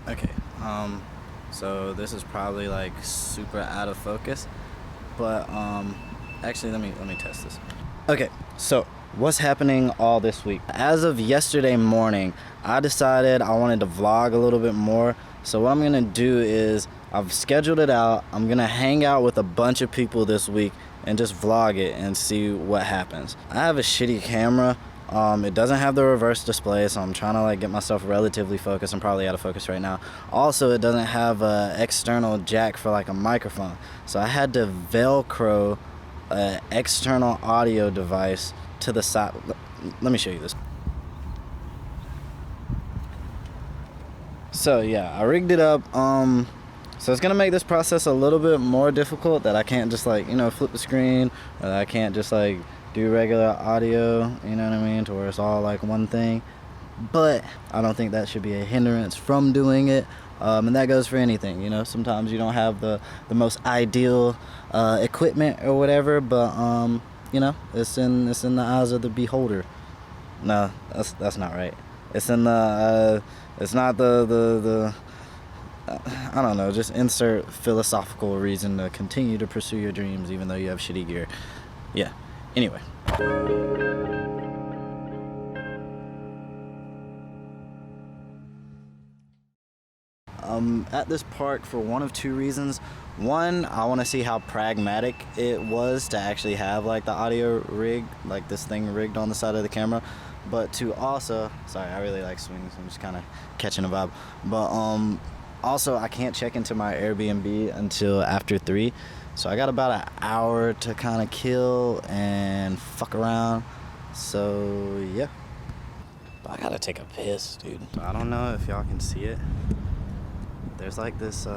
Okay, so this is probably like super out of focus, but actually let me test this. Okay, so what's happening all this week? As of yesterday morning, I decided I wanted to vlog a little bit more. So what I'm gonna do is I've scheduled it out. I'm gonna hang out with a bunch of people this week and just vlog it and see what happens. I have a shitty camera. It doesn't have the reverse display, so I'm trying to like get myself relatively focused. I'm probably out of focus right now. Also, it doesn't have a external jack for like a microphone, so I had to Velcro an external audio device to the side. Let me show you this. So yeah, I rigged it up. So it's gonna make this process a little bit more difficult, that I can't just like, flip the screen, or that I can't just like do regular audio, you know what I mean, to where it's all like one thing. But I don't think that should be a hindrance from doing it. And that goes for anything, sometimes you don't have the most ideal equipment or whatever, but it's in the eyes of the beholder. No, that's not right. It's in the it's not the I don't know, just insert philosophical reason to continue to pursue your dreams even though you have shitty gear. Yeah. Anyway. At this park for one of two reasons. One, I want to see how pragmatic it was to actually have like the audio rig, like this thing rigged on the side of the camera. But to also, sorry, I really like swings. I'm just kind of catching a vibe. But also, I can't check into my Airbnb until after 3. So I got about an hour to kind of kill and fuck around. So yeah. But I gotta take a piss, dude. I don't know if y'all can see it. There's like this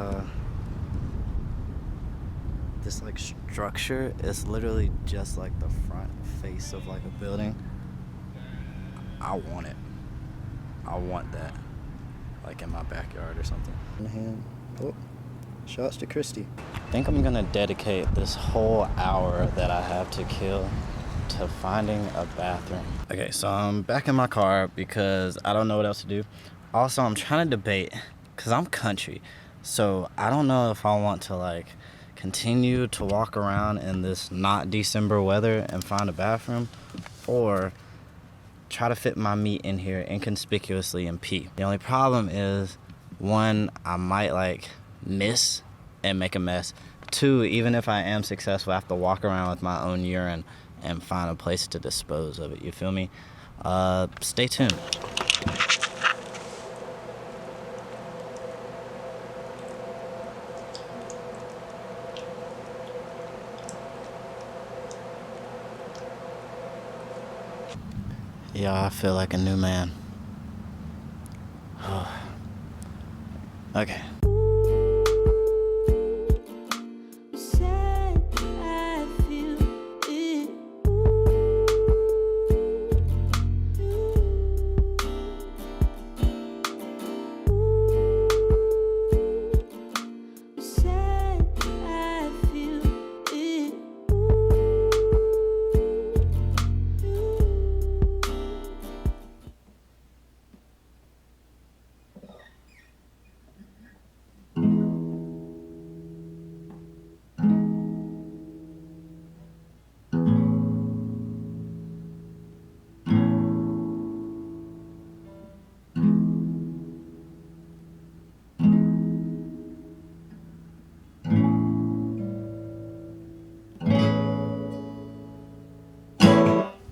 like structure. It's literally just like the front face of like a building. I want it. I want that, like in my backyard or something. Oh, shots to Christy. I think I'm gonna dedicate this whole hour that I have to kill to finding a bathroom. Okay, so I'm back in my car because I don't know what else to do. Also, I'm trying to debate, because I'm country, so I don't know if I want to like continue to walk around in this not December weather and find a bathroom, or try to fit my meat in here inconspicuously and pee. The only problem is, one, I might like miss and make a mess. Two, even if I am successful, I have to walk around with my own urine and find a place to dispose of it. You feel me? Stay tuned. Yeah, I feel like a new man. Okay.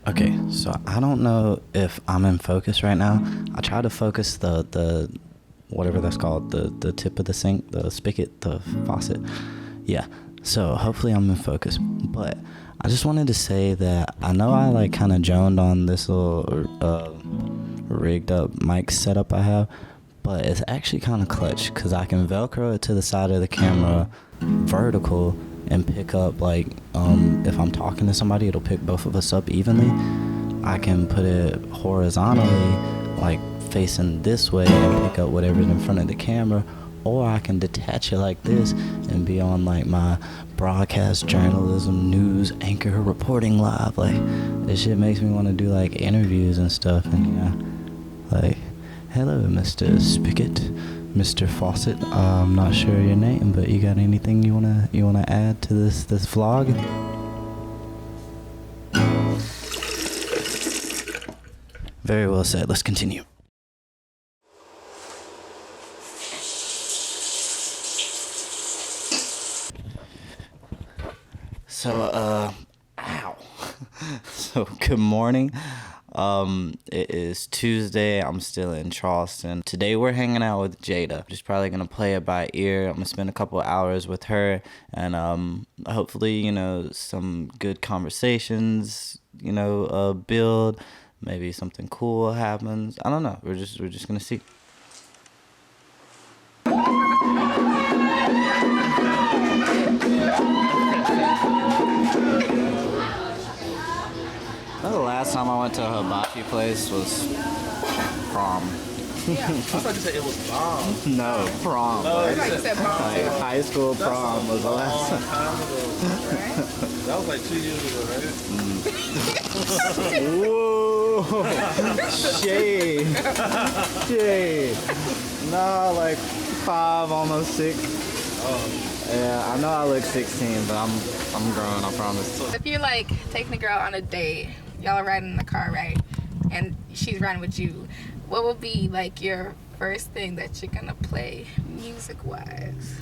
Okay, so I don't know if I'm in focus right now. I try to focus the whatever that's called, the tip of the sink, the spigot, the faucet. Yeah, so hopefully I'm in focus. But I just wanted to say that I know I like kind of joned on this little rigged up mic setup I have, but it's actually kind of clutch because I can Velcro it to the side of the camera vertical and pick up like if I'm talking to somebody, it'll pick both of us up evenly. I can put it horizontally, like facing this way, and pick up whatever's in front of the camera, or I can detach it like this and be on like my broadcast journalism news anchor reporting live. Like, this shit makes me want to do like interviews and stuff, and like, hello Mr. Spigot, Mr. Fawcett. I'm not sure your name, but you got anything you wanna add to this vlog? Very well said. Let's continue. So, ow. So, good morning. It is Tuesday. I'm still in Charleston. Today we're hanging out with Jada. Just probably gonna play it by ear. I'm gonna spend a couple of hours with her, and hopefully, some good conversations, build. Maybe something cool happens. I don't know. We're just gonna see. The last time I went to a hibachi place was prom. Yeah, I thought you said it was bomb. No, prom. No, you said prom. Like high school prom was the last time. That was like 2 years ago, right? Whoa! Shade. Nah, like 5, almost 6. Oh. Yeah, I know I look 16, but I'm grown, I promise. If you're like taking a girl on a date, y'all are riding in the car, right? And she's riding with you, what will be like your first thing that you're gonna play music-wise?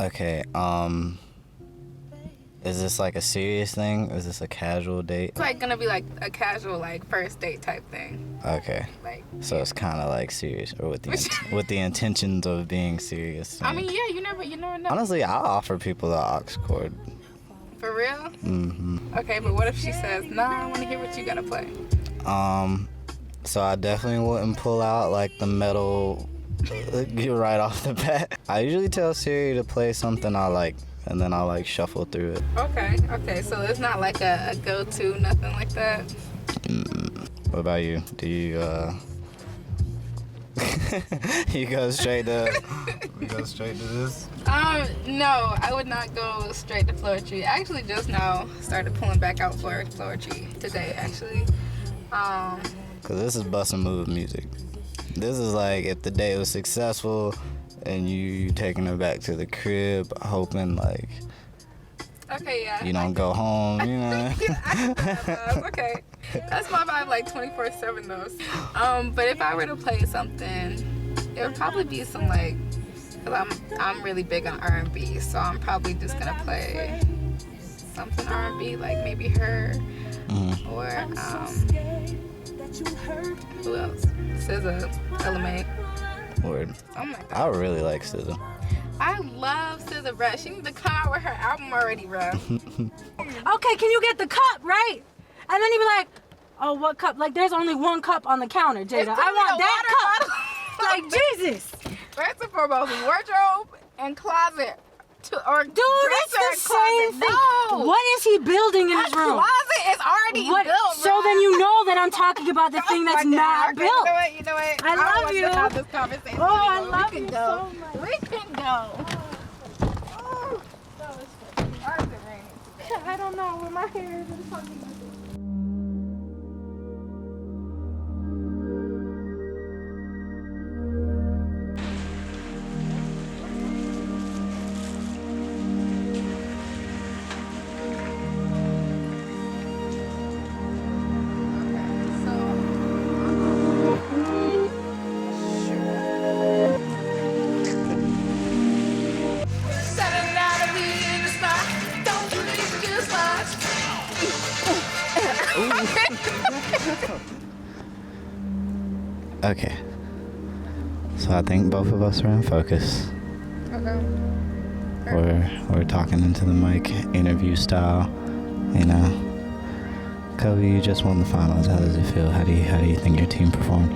Okay, is this like a serious thing? Or is this a casual date? It's like gonna be like a casual like first date type thing. Okay. Like, So it's kind of like serious, or with the intentions of being serious. I mean, yeah, you never know. Honestly, I'll offer people the aux cord. For real? Mm-hmm. Okay, but what if she says, nah, I wanna hear what you gotta play? So I definitely wouldn't pull out like the metal right off the bat. I usually tell Siri to play something I like, and then I'll like shuffle through it. Okay, so it's not like a go-to, nothing like that? What about you? Do you you go straight to this? No, I would not go straight to poetry. I actually just now started pulling back out for poetry today, actually. Cause this is bust and move music. This is like if the day was successful and you taking her back to the crib, hoping like Okay, yeah. you don't go home, Okay, that's my vibe, like 24/7 though. But if I were to play something, it would probably be some like, cause I'm really big on R&B, so I'm probably just gonna play something R&B, like maybe her, or who else? SZA, LMA. Word. Oh my god. I really like SZA. I love SZA, bruh. She needs to come out with her album already, bruh. Okay, can you get the cup, right? And then you be like, oh, what cup? Like, there's only one cup on the counter, Jada. I want that cup. Like, Jesus. First and foremost, wardrobe and closet. Dude, it's the same thing. No. What is he building in his room? Closet is already built, So bruh. then you know that I'm talking about the thing that's not Okay, built. You know what? I don't love want you. to have this conversation Oh, I anymore. love We can you go. so much. We can go. Oh, that was funny. Why is it raining today? I don't know where my hair is. I'm talking about this. Okay. So I think both of us are in focus. Okay. We're talking into the mic, interview style. Kobe, you just won the finals. How does it feel? How do you think your team performed?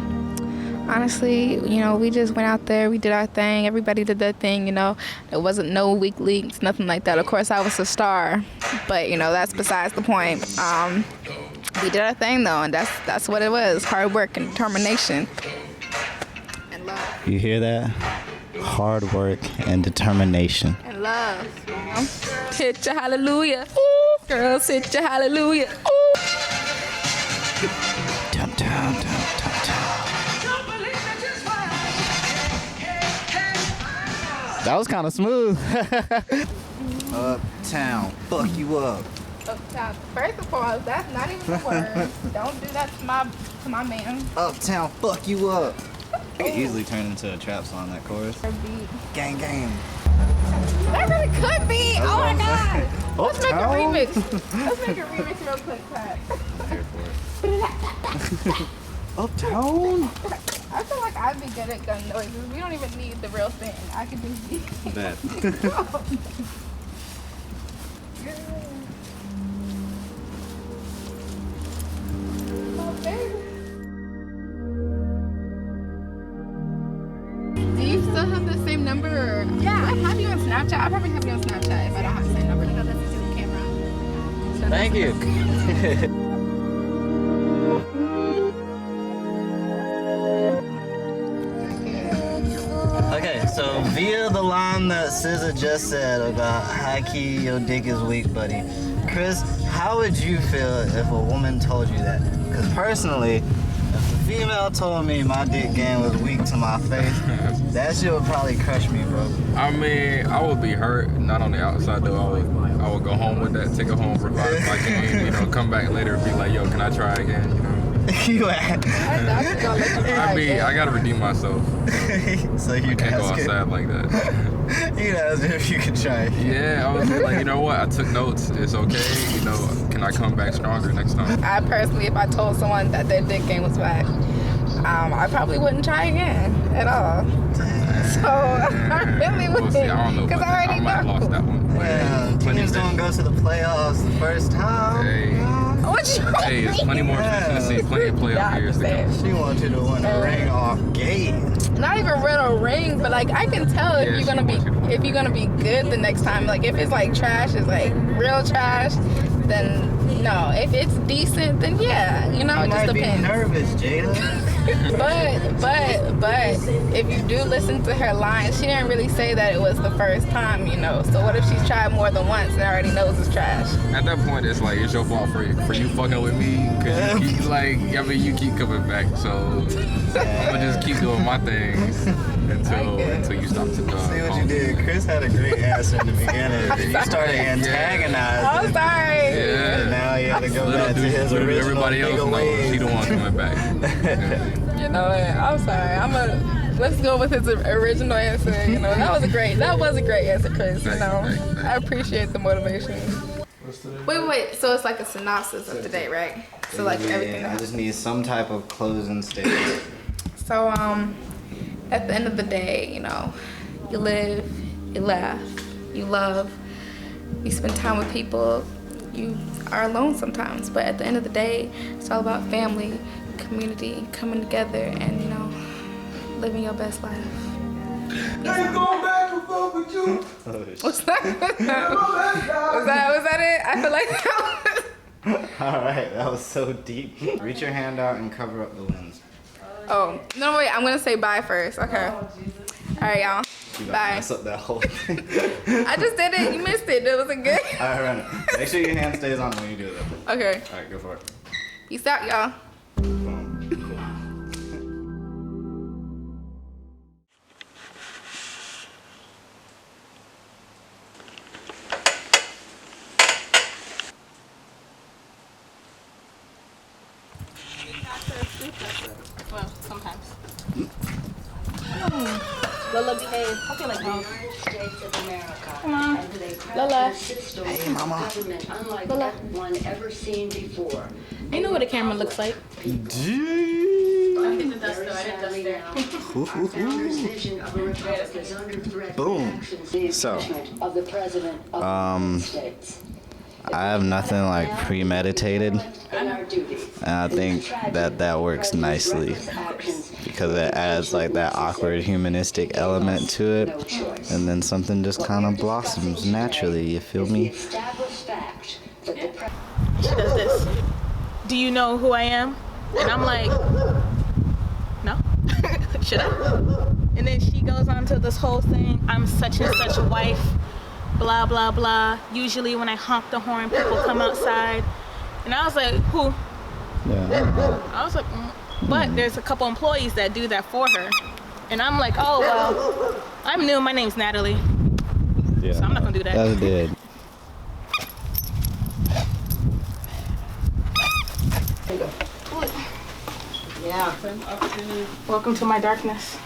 Honestly, we just went out there, we did our thing, everybody did their thing, There wasn't no weak links, nothing like that. Of course, I was a star, but, that's besides the point. We did our thing, though, and that's what it was, hard work and determination. And love. You hear that? Hard work and determination. And love, Hit your hallelujah. Ooh. Girls, hit your hallelujah. Ooh. Dum, dum, dum, dum, dum. That was kind of smooth. Uptown, fuck you up. Uptown. First of all, that's not even a word. Don't do that to my man. Uptown, fuck you up. I could easily turn into a trap song, that chorus. Beat. Gang, gang. That really could be. Oh my god. Let's make a Uptown. remix. Let's make a remix real quick, Pat. I'm here for it. Uptown. I feel like I'd be good at gun noises. We don't even need the real thing. I could just be. Bad. Oh, baby. Do you still have the same number? Or? Yeah, I have you on Snapchat. I probably have you on Snapchat if I don't have the same number. No, that's the camera. So Thank you. Okay, so via the line that SZA just said about high key your dick is weak, buddy. Chris, how would you feel if a woman told you that? Because personally, if a female told me my dick game was weak to my face, that shit would probably crush me, bro. I mean, I would be hurt, not on the outside though. I would go home with that, take it home, revive if I can, you know, come back later and be like, yo, can I try again, you know? You at? I mean, I gotta redeem myself. So you Can't go ask it. outside like that. You'd ask if you could try it. Yeah, I was like, you know what? I took notes. It's okay. You know, can I come back stronger next time? I personally, if I told someone that their dick game was whack, I probably wouldn't try again at all. So I really Well, wouldn't, see, I don't know because about I that. already I might have know. lost that one. Well, teams don't go to the playoffs the first time. Hey. What you Hey, there's plenty more in Tennessee, plenty of playoff Yeah, years to I'm come. She wants you to win a ring off gate. Not even red or ring, but like I can tell if Yeah, you're gonna she wants you to- be good the next time. Like if it's like trash, it's like real trash, then no. If it's decent, then yeah, you know, You it just might be depends. nervous, Jada. But if you do listen to her lines, she didn't really say that it was the first time, you know. So what if she's tried more than once and already knows it's trash? At that point, it's like, it's your fault for you fucking with me. Because you keep, like, I mean, you keep coming back. So I'm going to just keep doing my thing until you stop to See what you did. Chris had a great answer in the beginning. Then you started antagonizing. Oh, sorry. Yeah. And now you have to go Little back to do- his little do original everybody else nigga knows ways. she the one coming back. You know what? I'm sorry. Let's go with his original answer. You know, that was a great answer, Chris. You know, I appreciate the motivation. Wait. So it's like a synopsis of the day, right? So like everything. Yeah, I just need some type of closing statement. So at the end of the day, you know, you live, you laugh, you love, you spend time with people. You are alone sometimes, but at the end of the day, it's all about family, community, coming together, and you know, living your best life. Ain't going back and forth with you. What's that? was that it? I feel like that was. Alright, that was so deep. Reach your hand out and cover up the lens. Oh no! Wait, I'm gonna say bye first. Okay. All right, y'all. You Bye. mess up that whole thing. I just did it. You missed it. It wasn't good. Alright, run it. Make sure your hand stays on when you do it. Okay. Alright, go for it. Peace out, y'all. Boom. Well, sometimes. Lola, behave. I feel like home. Come on. Lola. Hey, mama. Unlike one ever seen before. You know what a camera looks like. Boom. So, Of the president of the United States. I have nothing like premeditated, In our duty. and I think that works nicely because it adds like that awkward humanistic element to it, and then something just kind of blossoms naturally. You feel me? Established fact that the president She does this. Do you know who I am? And I'm like, no. Should I? And then she goes on to this whole thing. I'm such and such a wife. Blah, blah, blah. Usually when I honk the horn, people come outside. And I was like, who? Yeah. I was like, but there's a couple employees that do that for her. And I'm like, oh, well, I'm new. My name's Natalie. Yeah. So I'm not gonna do that. That's dead. Yeah. Welcome to my darkness.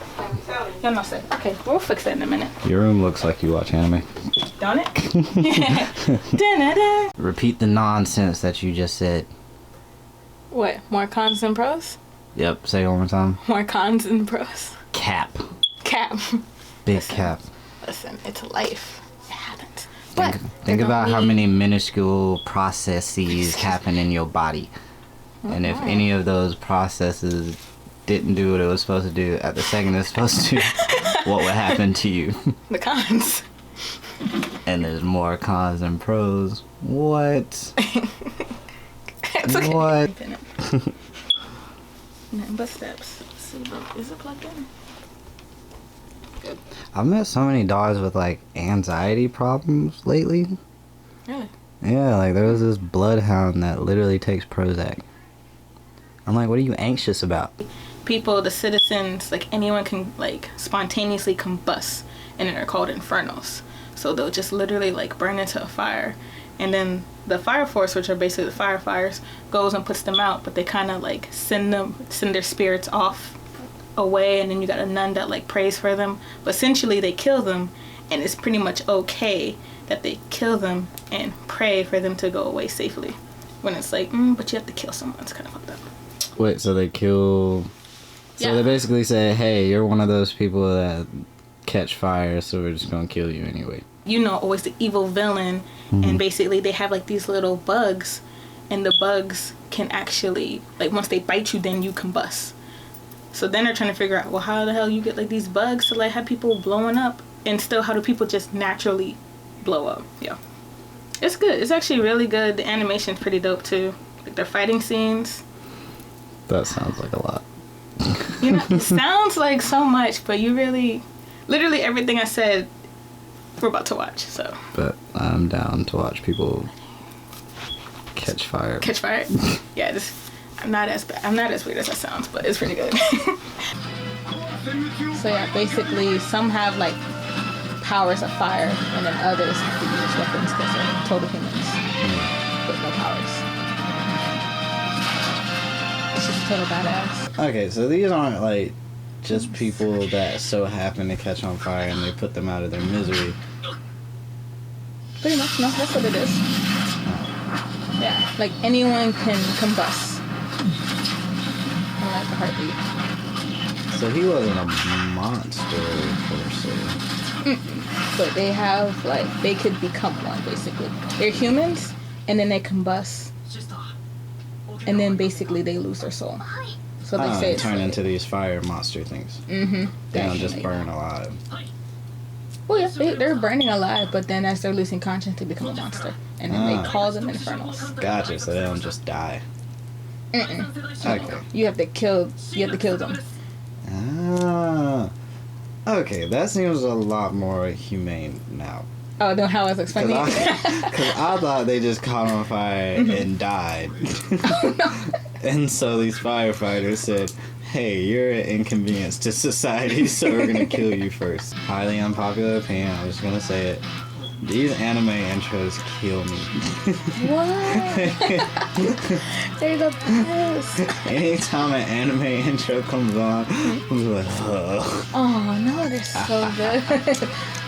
Yeah, no, say. Okay, we'll fix that in a minute. Your room looks like you watch anime. Don't it? Da-da-da. Repeat the nonsense that you just said. What? More cons than pros? Yep, say it one more time. More cons than pros. Cap. Cap. Big cap. Listen, it's life. It happens. Think about how many minuscule processes happen in your body. And if any of those processes didn't do what it was supposed to do at the second it's supposed to, what would happen to you? The cons. And there's more cons than pros. What? It's okay. What? Nothing but steps. Let's see, is it plugged in? Good. I've met so many dogs with like anxiety problems lately. Really? Yeah, like there was this bloodhound that literally takes Prozac. I'm like, what are you anxious about? People, the citizens, like anyone can like spontaneously combust, and they're called infernos. So they'll just literally like burn into a fire, and then the fire force, which are basically the firefighters, goes and puts them out. But they kind of like send their spirits off away, and then you got a nun that like prays for them. But essentially they kill them, and it's pretty much okay that they kill them and pray for them to go away safely. When it's like, but you have to kill someone. It's kind of fucked up. Wait, so they kill... So Yeah. they basically say, hey, you're one of those people that catch fire, so we're just gonna kill you anyway. You know, always the evil villain, and basically they have like these little bugs, and the bugs can actually, like once they bite you, then you combust. So then they're trying to figure out, well, how the hell you get like these bugs to like have people blowing up, and still how do people just naturally blow up? Yeah, it's good. It's actually really good. The animation's pretty dope too. Like their fighting scenes. That sounds like a lot. You know, it sounds like so much, but you really, literally everything I said, we're about to watch. So But I'm down to watch people catch fire. catch fire. Yeah, I'm not as weird as that sounds, but it's pretty good. So yeah, basically some have like powers of fire, and then others have to use weapons because they're total humans with no powers. It's just total badass. Okay, so these aren't like just people that so happen to catch on fire and they put them out of their misery. Pretty much, no, that's what it is. Yeah, like anyone can combust. Unlike a heartbeat. So he wasn't a monster per se. But they have, like, they could become one, basically. They're humans, and then they combust. And then basically they lose their soul. So they say it's turn like, into these fire monster things. They don't just burn alive. Well, yeah, they're burning alive, but then as they're losing conscience, they become a monster. And then they call them infernals. Gotcha, so they don't just die. Okay. You have to kill them. Ah. Okay, that seems a lot more humane now. Oh, no, how I was explaining it. Because I thought they just caught on fire and died. And so these firefighters said, hey, you're an inconvenience to society, so we're going to kill you first. Highly unpopular opinion, I'm just going to say it. These anime intros kill me. What? They're the best. Anytime an anime intro comes on, I'm like, ugh. Oh, no, they're so good.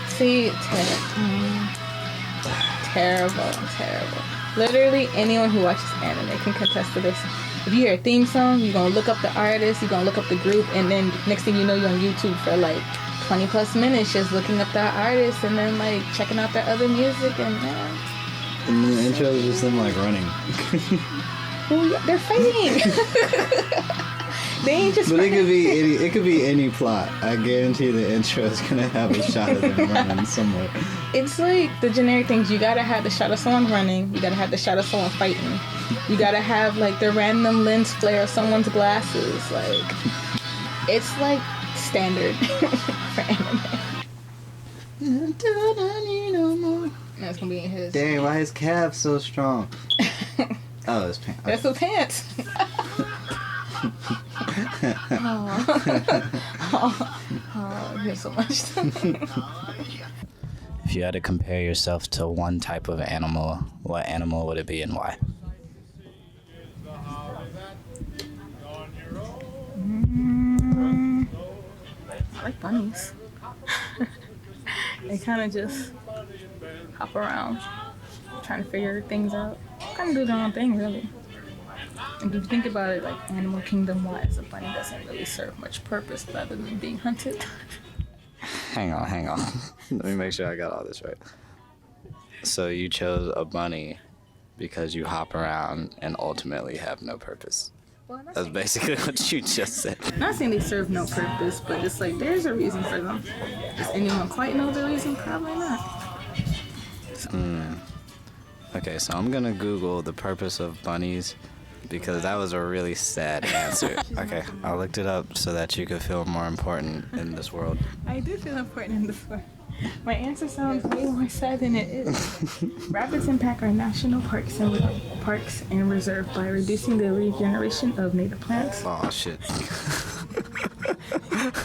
See, terrible. Literally, anyone who watches anime can contest to this. If you hear a theme song, you're going to look up the artist, you're going to look up the group, and then next thing you know, you're on YouTube for like 20 plus minutes just looking up that artist and then like checking out their other music and And the intro is just them like running. oh, yeah, they're fighting. They ain't just But fighting. it could be any plot. I guarantee the intro is gonna have a shot of them running somewhere. It's like the generic things. You gotta have the shot of someone running. You gotta have the shot of someone fighting. You gotta have like the random lens flare of someone's glasses. Like, it's like standard for anime. That's gonna be in his. Dang, why is calf so strong? Oh, his pants. That's the pants. Oh, here so much. If you had to compare yourself to one type of animal, what animal would it be and why? I like bunnies. They kind of just hop around, trying to figure things out. Kind of do their own thing, really. And if you think about it, like animal kingdom wise, a bunny doesn't really serve much purpose other than being hunted. Hang on. Let me make sure I got all this right. So you chose a bunny because you hop around and ultimately have no purpose. Well, That's basically what you just said. not saying they serve no purpose, but it's like there's a reason for them. Does anyone quite know the reason? Probably not. Okay, so I'm gonna Google the purpose of bunnies because that was a really sad answer. Okay, I looked it up so that you could feel more important in this world. I do feel important in this one. My answer sounds way more sad than it is. Rapids impact our national parks and reserve by reducing the regeneration of native plants. Oh shit.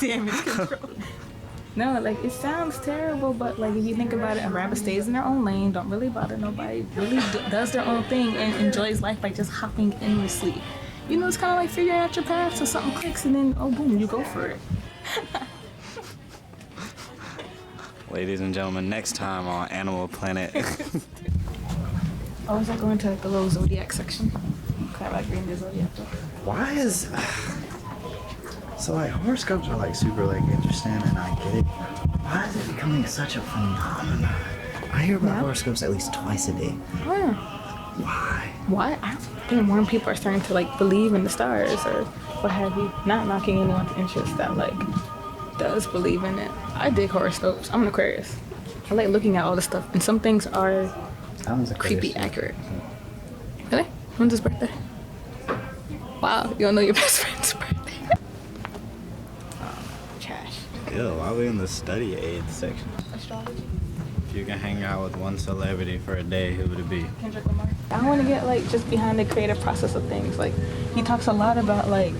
Damage control. No, like it sounds terrible, but like if you think about it, a rabbit stays in their own lane, don't really bother nobody, really does their own thing and enjoys life by just hopping endlessly. You know, it's kind of like figuring out your path so something clicks and then, oh boom, you go for it. Ladies and gentlemen, next time on Animal Planet. Oh, was I going to like the little zodiac section? Okay, I like reading the zodiac book. Why is so like horoscopes are like super like interesting and I get it. Why is it becoming such a phenomenon? I hear about horoscopes at least twice a day. Oh, Why? what? I think more people are starting to like believe in the stars or what have you. Not knocking anyone's interest that like does believe in it. I dig horoscopes. I'm an Aquarius. I like looking at all the stuff, and some things are creepy accurate. Really? When's his birthday? Wow, you don't know your best friend's birthday. Trash. Ew, why are we in the study aid section? Astrology. If you can hang out with one celebrity for a day, who would it be? Kendrick Lamar. I want to get like just behind the creative process of things. Like he talks a lot about like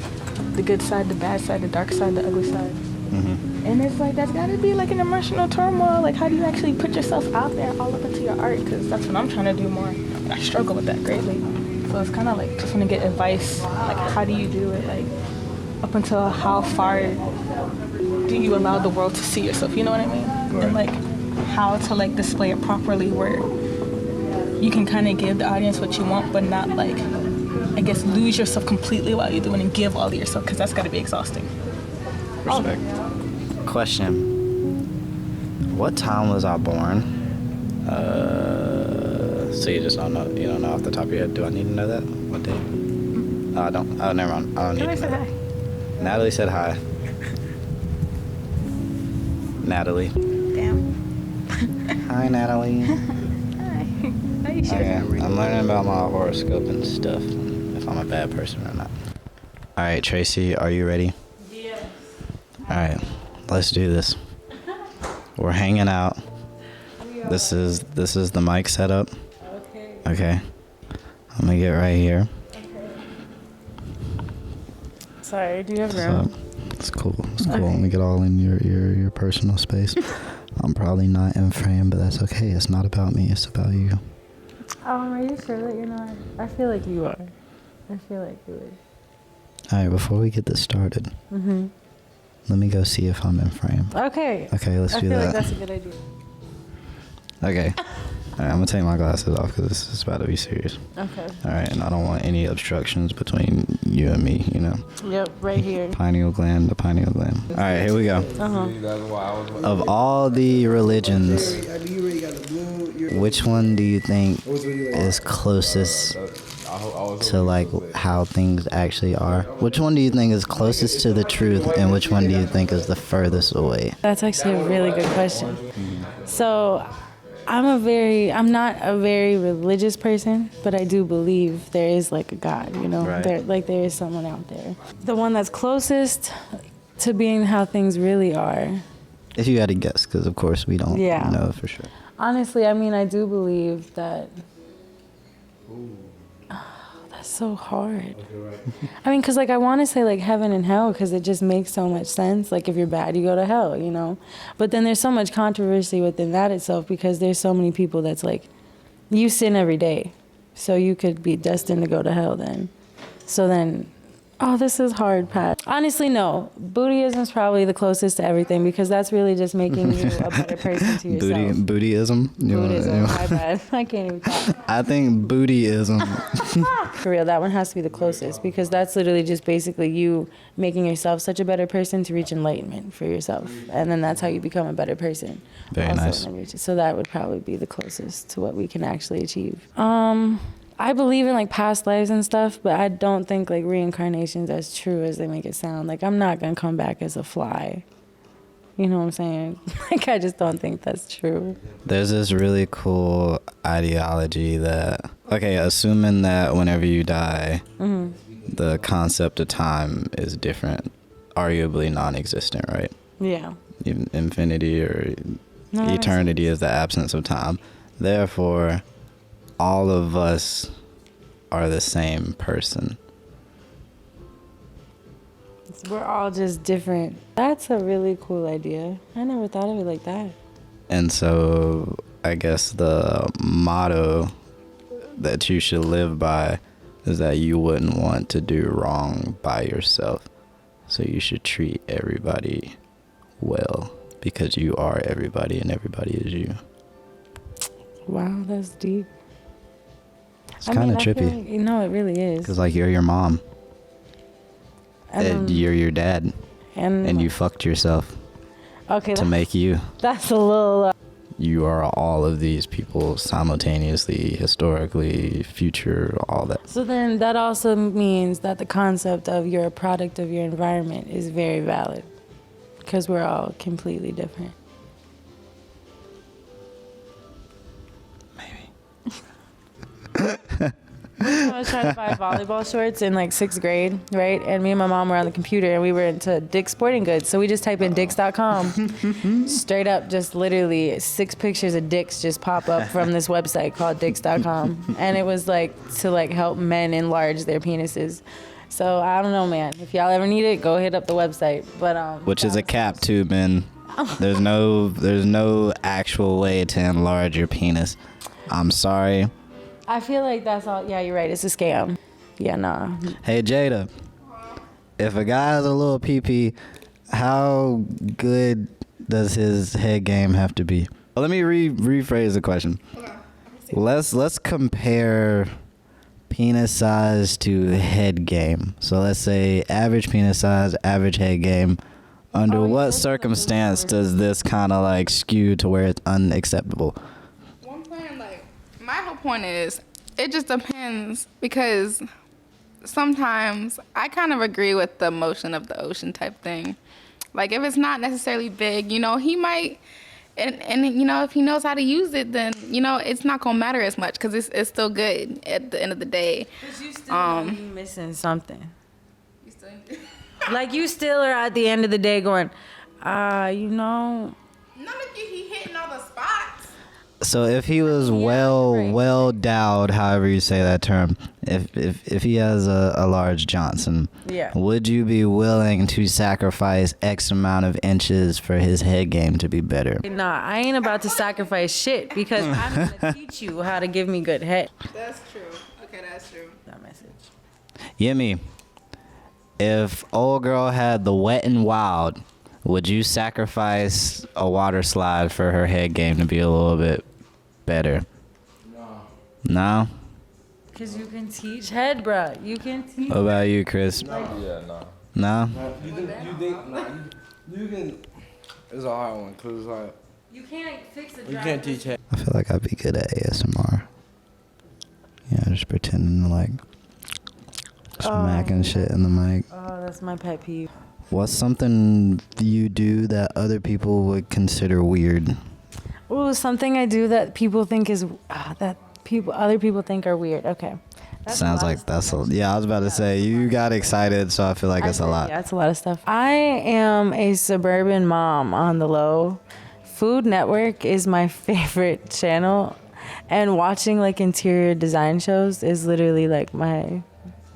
the good side, the bad side, the dark side, the ugly side. And it's like that's gotta be like an emotional turmoil. Like how do you actually put yourself out there all up into your art? Because that's what I'm trying to do more. And I struggle with that greatly. So it's kind of like just want to get advice. Like how do you do it? Like up until how far do you allow the world to see yourself? You know what I mean? And like how to like display it properly where you can kind of give the audience what you want, but not like I guess lose yourself completely while you're doing and give all of yourself because that's gotta be exhausting. Respect. Question. What time was I born? So you just don't know, you don't know off the top of your head. Do I need to know that? What day? Oh, I don't. Oh, never mind. I don't need to know. Hi. Natalie said hi. Natalie. Damn. Hi, Natalie. Hi. How you sure? Okay, I'm learning about my horoscope and stuff, if I'm a bad person or not. All right, Tracy, are you ready? Yes. All right, let's do this. We're hanging out. This is the mic setup. Okay. Okay. I'm gonna get right here. Sorry, do you have So, room? it's cool. It's cool. Let me get all in your personal space. I'm probably not in frame, but that's okay. It's not about me. It's about you. Are you sure that you're not? I feel like you are. I feel like you would. All right. Before we get this started, let me go see if I'm in frame. Okay. Okay. Let's I do feel that. like that's a good idea. Okay. All right, I'm gonna take my glasses off because this is about to be serious. Okay. All right, and I don't want any obstructions between you and me. You know. Yep, right here. Pineal gland, the pineal gland. All right, here we go. Uh-huh. Of all the religions, which one do you think is closest to like how things actually are? Which one do you think is closest to the truth, and which one do you think is the furthest away? That's actually a really good question. So, I'm not a very religious person, but I do believe there is like a God, you know? Right. There is someone out there. The one that's closest to being how things really are. If you had to guess, because of course we don't Yeah. know for sure. Honestly, I mean, I do believe that. Oh, that's so hard. I mean, because like I want to say like heaven and hell because it just makes so much sense. Like if you're bad, you go to hell, you know. But then there's so much controversy within that itself because there's so many people that's like, you sin every day, so you could be destined to go to hell then. So then, oh, this is hard, Pat. Honestly, no. Buddhism's probably the closest to everything because that's really just making you a better person to yourself. Buddhism? Buddhism, my bad. I can't even talk. I think Buddhism. For real, that one has to be the closest because that's literally just basically you making yourself such a better person to reach enlightenment for yourself. And then that's how you become a better person. Very nice. So that would probably be the closest to what we can actually achieve. I believe in like past lives and stuff, but I don't think like reincarnation's as true as they make it sound. Like I'm not gonna come back as a fly. You know what I'm saying? Like I just don't think that's true. There's this really cool ideology that, okay, assuming that whenever you die, the concept of time is different, arguably non-existent, right? Yeah. Infinity or No, eternity is the absence of time. Therefore, all of us are the same person. We're all just different. That's a really cool idea. I never thought of it like that. And so I guess the motto that you should live by is that you wouldn't want to do wrong by yourself. So you should treat everybody well because you are everybody and everybody is you. Wow, that's deep. It's kind of trippy. Like, you know, it really is. Because like you're your mom. And you're your dad. And you fucked yourself to make you. That's a little... You are all of these people simultaneously, historically, future, all that. So then that also means that the concept of you're a product of your environment is very valid. Because we're all completely different. I was trying to buy volleyball shorts in like 6th grade, right? And me and my mom were on the computer and we were into Dick's Sporting Goods. So we just type in Dicks.com. Straight up, just literally 6 pictures of dicks just pop up from this website called Dicks.com. And it was like to like help men enlarge their penises. So I don't know, man. If y'all ever need it, go hit up the website. But which is a cap too, man. There's no actual way to enlarge your penis. I'm sorry. I feel like that's all. Yeah, you're right. It's a scam. Yeah, nah. Hey, Jada. If a guy has a little pee-pee, how good does his head game have to be? Well, let me rephrase the question. Let's compare penis size to head game. So let's say average penis size, average head game. Under what circumstance does this kind of like skew to where it's unacceptable? My whole point is, it just depends because sometimes I kind of agree with the motion of the ocean type thing. Like if it's not necessarily big, you know, he might, and you know, if he knows how to use it, then, you know, it's not going to matter as much because it's still good at the end of the day. Because you still be missing something. Like you still are at the end of the day going, you know. Not if he hitting all the spots. So if he was well endowed, however you say that term, if he has a large Johnson, would you be willing to sacrifice X amount of inches for his head game to be better? Nah, I ain't about to sacrifice shit because I'm gonna teach you how to give me good head. That's true. Okay, that's true. That message. Yimmy, if old girl had the Wet and Wild, would you sacrifice a water slide for her head game to be a little bit better? No? Because you can teach head, bruh. You can teach. What about you, Chris? Yeah, no. No? You can. It's a hard one because like You can't fix the you can't teach head. I feel like I'd be good at ASMR. Yeah, just pretending to like smacking shit in the mic. Oh, that's my pet peeve. What's something you do that other people would consider weird? Oh, something I do that people think is other people think are weird. Okay. Sounds like that's a, yeah, I was about to say, you got excited, so I feel like it's a lot. Yeah, it's a lot of stuff. I am a suburban mom on the low. Food Network is my favorite channel, and watching like interior design shows is literally like my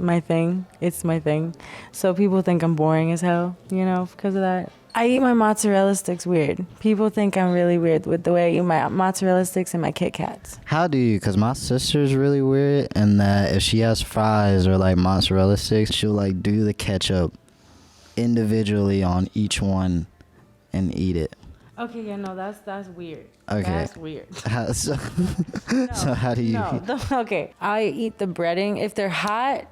my thing. It's my thing. So people think I'm boring as hell, you know, because of that. I eat my mozzarella sticks weird. People think I'm really weird with the way I eat my mozzarella sticks and my Kit Kats. How do you? Because my sister's really weird in that if she has fries or like mozzarella sticks, she'll like do the ketchup individually on each one and eat it. Okay, yeah, no, that's weird. Okay. That's weird. So how do you? Okay, I eat the breading if they're hot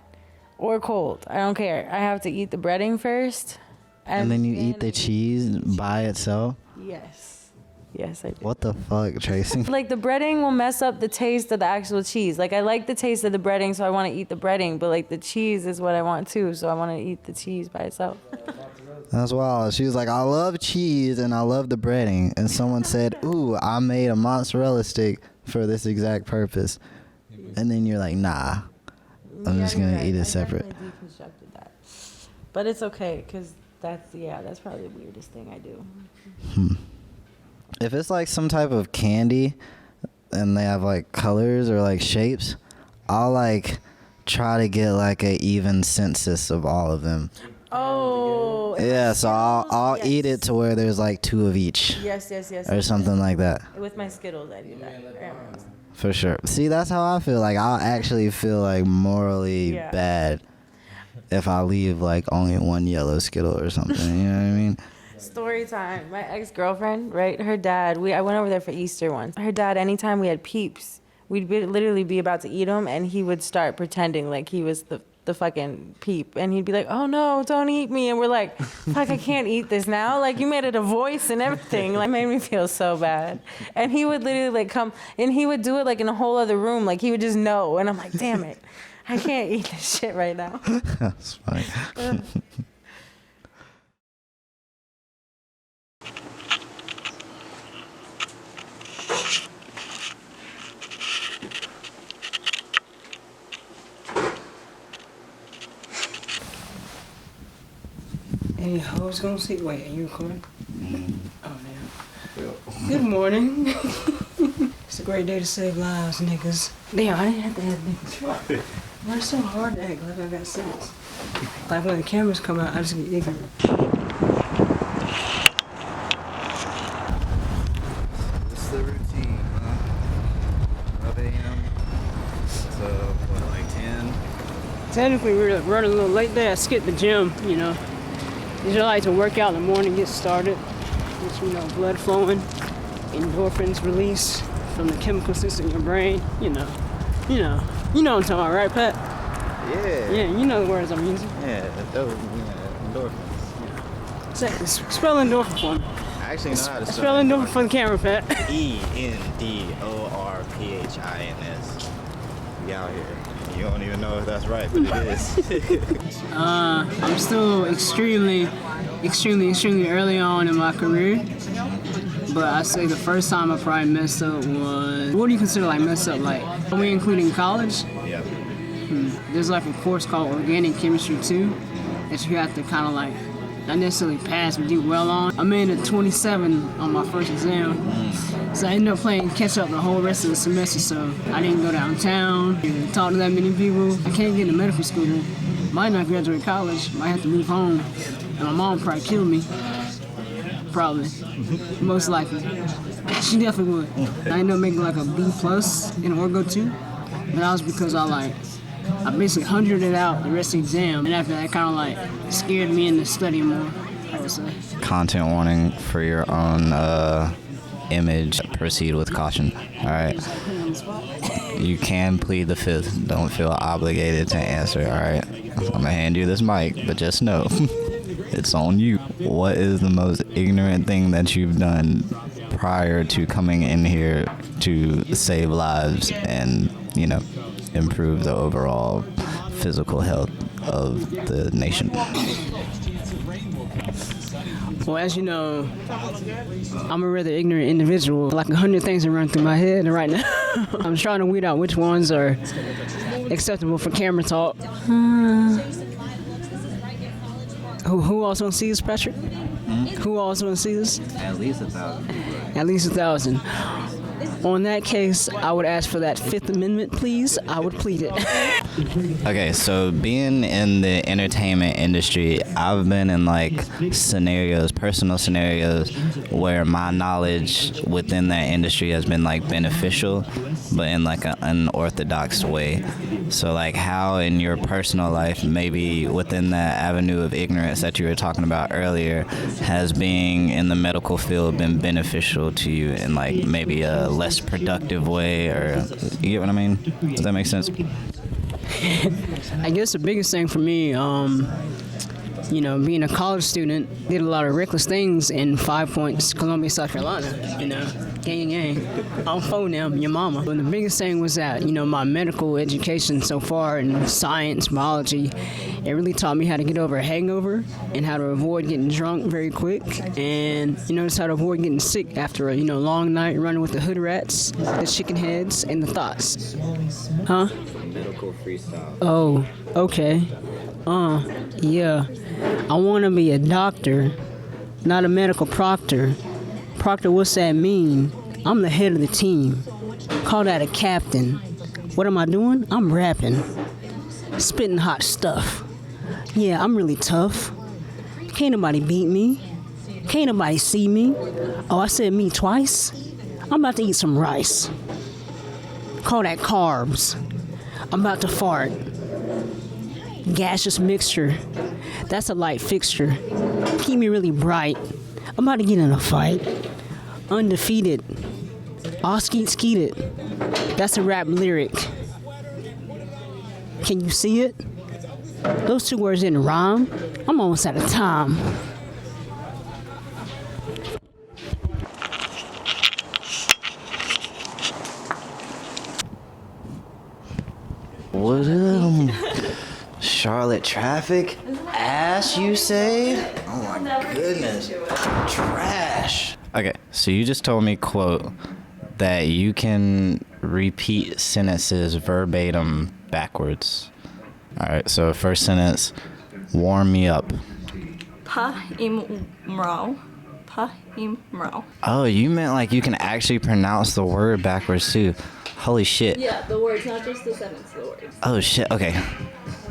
or cold. I don't care. I have to eat the breading first. And then you eat the cheese by itself? Yes. Yes, I do. What the fuck, Tracy? Like the breading will mess up the taste of the actual cheese. Like I like the taste of the breading, so I want to eat the breading, but like the cheese is what I want too, so I want to eat the cheese by itself. That's wild. She was like, I love cheese and I love the breading. And someone said, ooh, I made a mozzarella stick for this exact purpose. And then you're like, nah, I'm just going to eat it separate. I definitely deconstructed that. But it's okay, because that's probably the weirdest thing I do. If it's like some type of candy and they have like colors or like shapes, I'll like try to get like a even census of all of them. Oh. Yeah, so I'll eat it to where there's like 2 of each. Yes. Or something like that. With my Skittles, I do that. For sure. See, that's how I feel. Like, I'll actually feel like morally bad if I leave like only 1 yellow Skittle or something. You know what I mean? Story time. My ex-girlfriend, right? Her dad, I went over there for Easter once. Her dad, anytime we had Peeps, we'd literally be about to eat them, and he would start pretending like he was the fucking Peep, and he'd be like, oh no, don't eat me, and we're like, fuck, I can't eat this now, like you made it a voice and everything, like made me feel so bad. And he would literally like come, and he would do it like in a whole other room, like he would just know, and I'm like, damn it, I can't eat this shit right now. That's funny. Hey, I was gonna say, wait, are you recording? Oh, man. Good morning. It's a great day to save lives, niggas. Damn, I didn't have to add niggas. Why it's so hard to act like I got sense? Like when the cameras come out, I just get ignorant. This is the routine, huh? 12 a.m. So, what, like 10? Technically, we're running a little late there. I skipped the gym, you know. Usually I like to work out in the morning, get started. Get, you know, blood flowing, endorphins release from the chemical system in your brain. You know what I'm talking about, right, Pat? Yeah. Yeah, you know the words I'm using. Yeah, endorphins. Yeah. Spell endorphin for me. I actually know how to spell endorphin for the camera, Pat. ENDORPHINS. We out here. You don't even know if that's right, but it is. I'm still extremely early on in my career. But I say the first time I probably messed up was, what do you consider like messed up? Like, are we including college? Yeah. There's like a course called Organic Chemistry 2 that you have to kind of like, not necessarily pass, but do well on. I made a 27 on my first exam. So I ended up playing catch up the whole rest of the semester, so I didn't go downtown, didn't talk to that many people. I can't get into medical school. Might not graduate college, might have to move home. And my mom probably kill me. Probably. Most likely. She definitely would. I ended up making like a B+ in Orgo 2. But that was because I basically 100'd it out the rest of the exam. And after that kind of like scared me into studying more, I would say. Content warning for your own image. Proceed with caution. All right. You can plead the fifth. Don't feel obligated to answer. All right. I'm gonna hand you this mic, but just know it's on you. What is the most ignorant thing that you've done prior to coming in here to save lives and, you know, improve the overall physical health of the nation? Well, as you know, I'm a rather ignorant individual. Like 100 things are running through my head right now. I'm trying to weed out which ones are acceptable for camera talk. Who else wants to see this, Patrick? Who else wants to see this? At least 1,000 people. At least 1,000. On that case, I would ask for that Fifth Amendment, please. I would plead it. Okay, so being in the entertainment industry, I've been in like scenarios, personal scenarios, where my knowledge within that industry has been like beneficial, but in like an unorthodox way. So like how in your personal life, maybe within that avenue of ignorance that you were talking about earlier, has being in the medical field been beneficial to you in like maybe a less productive way, or you get what I mean? Does that make sense? I guess the biggest thing for me, you know, being a college student, did a lot of reckless things in 5 Points, Columbia, South Carolina, you know, gang. I'm phone now, your mama. But the biggest thing was that, you know, my medical education so far in science, biology, it really taught me how to get over a hangover and how to avoid getting drunk very quick, and, you know, just how to avoid getting sick after a, you know, long night running with the hood rats, the chicken heads, and the thoughts. Huh? Medical freestyle. Oh, okay. Yeah. I want to be a doctor, not a medical proctor. Proctor, what's that mean? I'm the head of the team. Call that a captain. What am I doing? I'm rapping. Spitting hot stuff. Yeah, I'm really tough. Can't nobody beat me. Can't nobody see me. Oh, I said me twice? I'm about to eat some rice. Call that carbs. I'm about to fart. Gaseous mixture. That's a light fixture. Keep me really bright. I'm about to get in a fight. Undefeated. All skeeted. That's a rap lyric. Can you see it? Those two words didn't rhyme. I'm almost out of time. What Charlotte traffic? Ass, you say? Oh my goodness. Trash. Okay, so you just told me, quote, that you can repeat sentences verbatim backwards. Alright, so first sentence, warm me up. Pahimrao. Oh, you meant like you can actually pronounce the word backwards too. Holy shit. Yeah, the words, not just the sentence, the words. Oh shit, okay.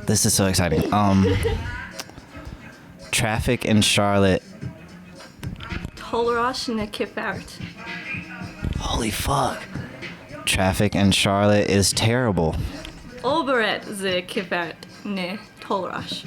This is so exciting. Traffic in Charlotte. Tolerash nekifert. Holy fuck. Traffic in Charlotte is terrible. Oberet ze kifert ne tolerash.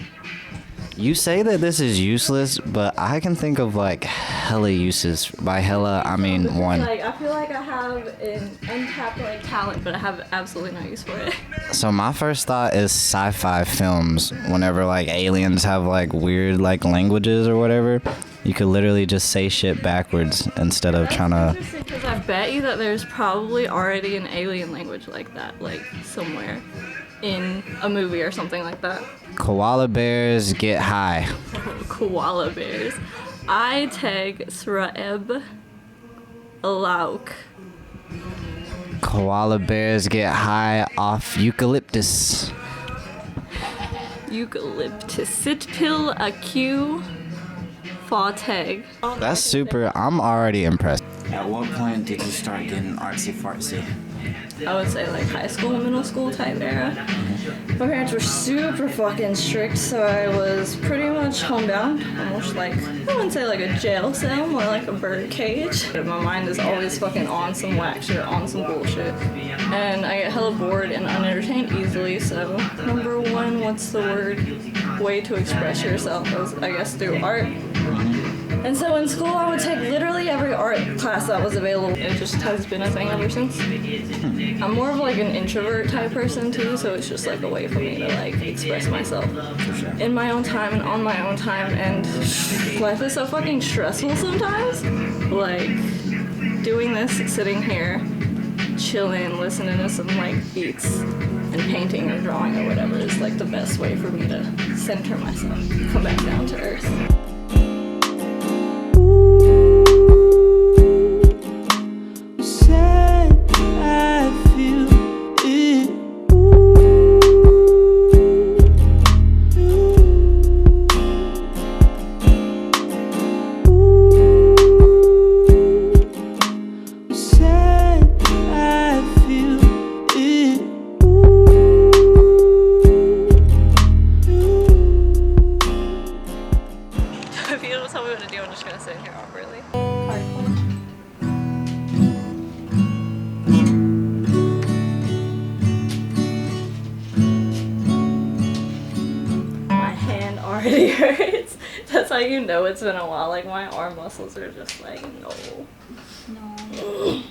You say that this is useless, but I can think of like hella uses. By hella, I mean one. Like, I feel like I have an untapped like talent, but I have absolutely no use for it. So my first thought is sci-fi films. Whenever like aliens have like weird like languages or whatever, you could literally just say shit backwards instead of trying to. Because I bet you that there's probably already an alien language like that, like somewhere in a movie or something like that. Koala bears get high. Koala bears. I tag Sraeb Alauk. Koala bears get high off eucalyptus. Eucalyptus. Sitpil Aq Fateg. That's super. I'm already impressed. At what point did you start getting artsy fartsy? I would say like high school, middle school type era. My parents were super fucking strict, so I was pretty much homebound. Almost like, I wouldn't say like a jail cell, more like a bird cage. But my mind is always fucking on some whack shit, on some bullshit. And I get hella bored and unentertained easily, so number one, what's the word? Way to express yourself is, I guess, through art. And so in school, I would take literally every art class that was available. It just has been a thing ever since. I'm more of like an introvert type person too, so it's just like a way for me to like express myself in my own time and on my own time. And life is so fucking stressful sometimes. Like doing this, sitting here, chilling, listening to some like beats and painting or drawing or whatever is like the best way for me to center myself, come back down to earth. hurts. That's how you know it's been a while. Like my arm muscles are just like, no. No.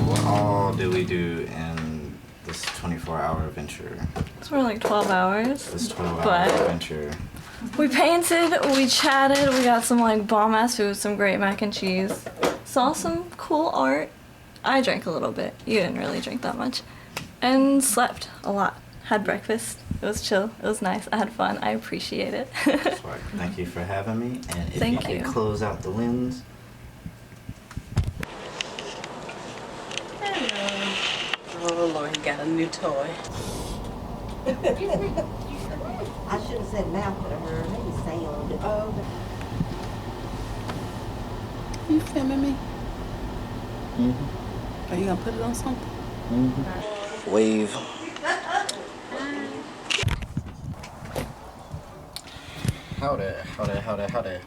What all did we do in this 24-hour adventure? It's more like 12 hours. This 12-hour But adventure. we painted, we chatted, we got some like bomb ass food, some great mac and cheese, saw some cool art. I drank a little bit. You didn't really drink that much. And slept a lot. Had breakfast. It was chill. It was nice. I had fun. I appreciate it. Thank you for having me. And if Thank you you. can close out the lens. Oh Lord, he got a new toy. I should have said mouth, but I heard maybe sound. Oh. You filming me? Mm-hmm. Are you gonna put it on something? Mm-hmm. Wave. Howdy.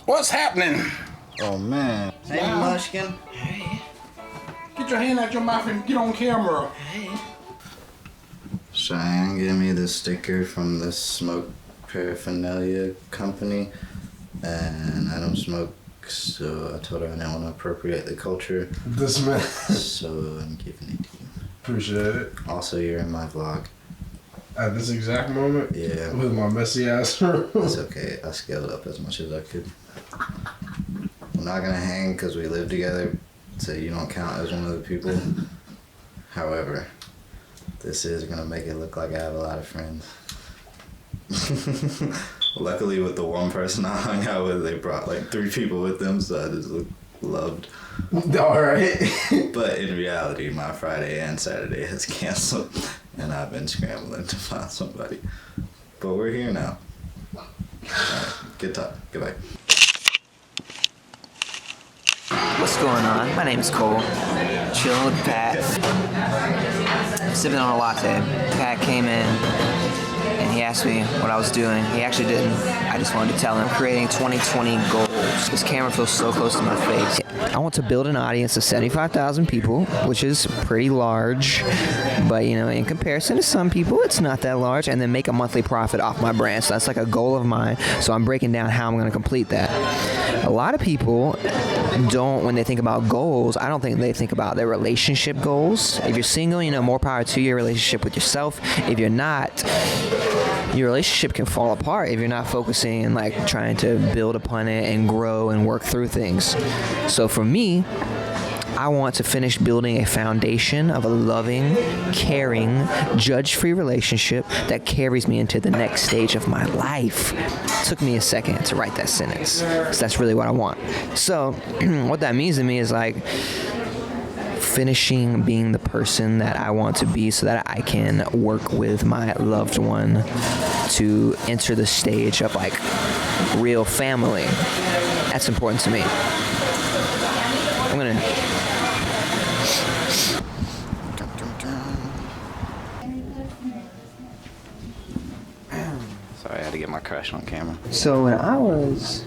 What's happening? Oh man. Hey, Mushkin. Get your hand out your mouth and get on camera. Cheyenne gave me this sticker from this smoke paraphernalia company, and I don't smoke, so I told her I didn't want to appropriate the culture. This man. So I'm giving it to you. Appreciate it. Also, you're in my vlog. At this exact moment? Yeah. With my messy ass room. It's okay. I scaled up as much as I could. I'm not gonna hang because we live together, so you don't count as one of the people. However, this is gonna make it look like I have a lot of friends. Luckily, with the one person I hung out with, they brought like 3 people with them, so I just looked loved. Alright. But in reality, my Friday and Saturday has canceled, and I've been scrambling to find somebody. But we're here now. Alright, good talk. Goodbye. What's going on? My name is Cole. Chilling with Pat. Sipping on a latte. Pat came in and he asked me what I was doing. He actually didn't. I just wanted to tell him. Creating 2020 goals. This camera feels so close to my face. I want to build an audience of 75,000 people, which is pretty large. But, you know, in comparison to some people, it's not that large. And then make a monthly profit off my brand. So that's like a goal of mine. So I'm breaking down how I'm going to complete that. A lot of people don't, when they think about goals, I don't think they think about their relationship goals. If you're single, you know, more power to your relationship with yourself. If you're not, your relationship can fall apart if you're not focusing and like trying to build upon it and grow and work through things. So for me, I want to finish building a foundation of a loving, caring, judge-free relationship that carries me into the next stage of my life. It took me a second to write that sentence. So that's really what I want. So what that means to me is like finishing being the person that I want to be so that I can work with my loved one to enter the stage of like real family. That's important to me. I'm gonna Sorry, I had to get my crush on camera. So when I was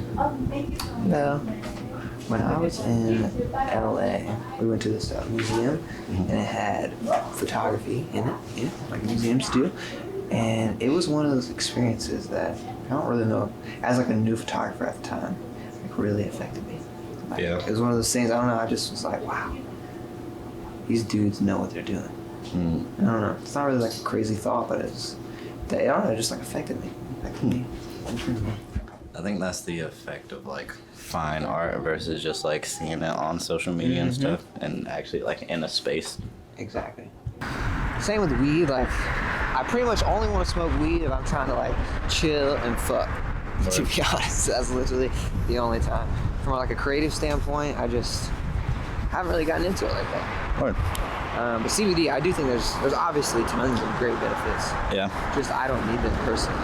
in LA, we went to this museum, and it had photography in it, yeah, like museums do. And it was one of those experiences that I don't really know, as like a new photographer at the time, like really affected me. Like, Yeah. It was one of those things, I don't know, I just was like, wow, these dudes know what they're doing. I don't know, it's not really like a crazy thought, but it's, I don't know, it just like affected me. I think that's the effect of like fine art versus just like seeing it on social media and stuff, and actually like in a space. Exactly. Same with weed, like I pretty much only want to smoke weed if I'm trying to like chill and fuck. To be honest, that's literally the only time. From like a creative standpoint, I just haven't really gotten into it like that. Right. But CBD, I do think there's obviously tons of great benefits. Yeah. Just I don't need them personally.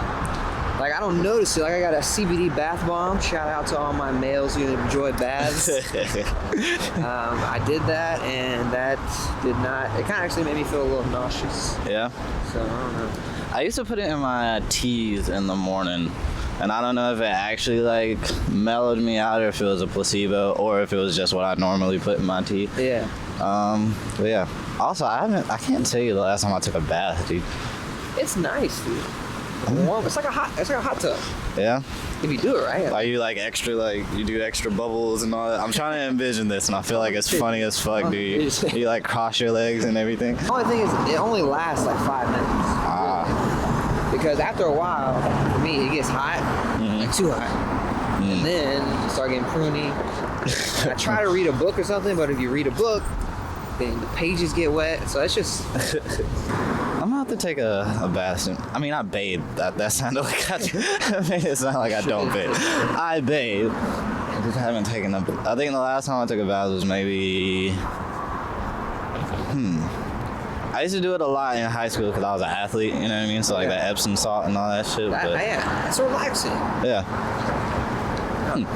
Like, I don't notice it. Like, I got a CBD bath bomb. Shout out to all my males who enjoy baths. I did that, and that did not. It kind of actually made me feel a little nauseous. Yeah. So I don't know. I used to put it in my teas in the morning, and I don't know if it actually like mellowed me out or if it was a placebo or if it was just what I normally put in my tea. Yeah. But yeah. Also, I can't tell you the last time I took a bath, dude. It's nice, dude. Warm. It's like a hot tub. Yeah. If you do it right. Are you like extra, like you do extra bubbles and all that? I'm trying to envision this, and I feel like it's funny as fuck, dude. You like cross your legs and everything. The only thing is, it only lasts like 5 minutes. Because after a while, for me, it gets hot, like too hot. And then you start getting pruny. I try to read a book or something, but if you read a book, then the pages get wet. So it's just. I'm gonna have to take a bath soon. I mean, I bathe. That sounded like I made it sound like I don't bathe. I bathe. I just haven't taken a. I think the last time I took a bath was maybe. I used to do it a lot in high school because I was an athlete. You know what I mean? So like that Epsom salt and all that shit. Yeah, it's relaxing. Yeah.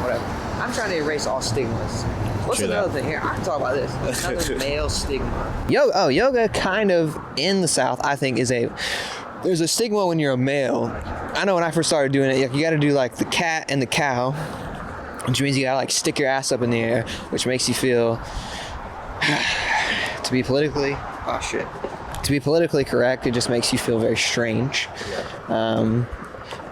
Whatever. I'm trying to erase all stigmas. What's another thing here? I can talk about this. Another male stigma. Yoga kind of in the South, I think, there's a stigma when you're a male. I know when I first started doing it, you got to do like the cat and the cow, which means you got to like stick your ass up in the air, which makes you feel, to be politically correct, it just makes you feel very strange.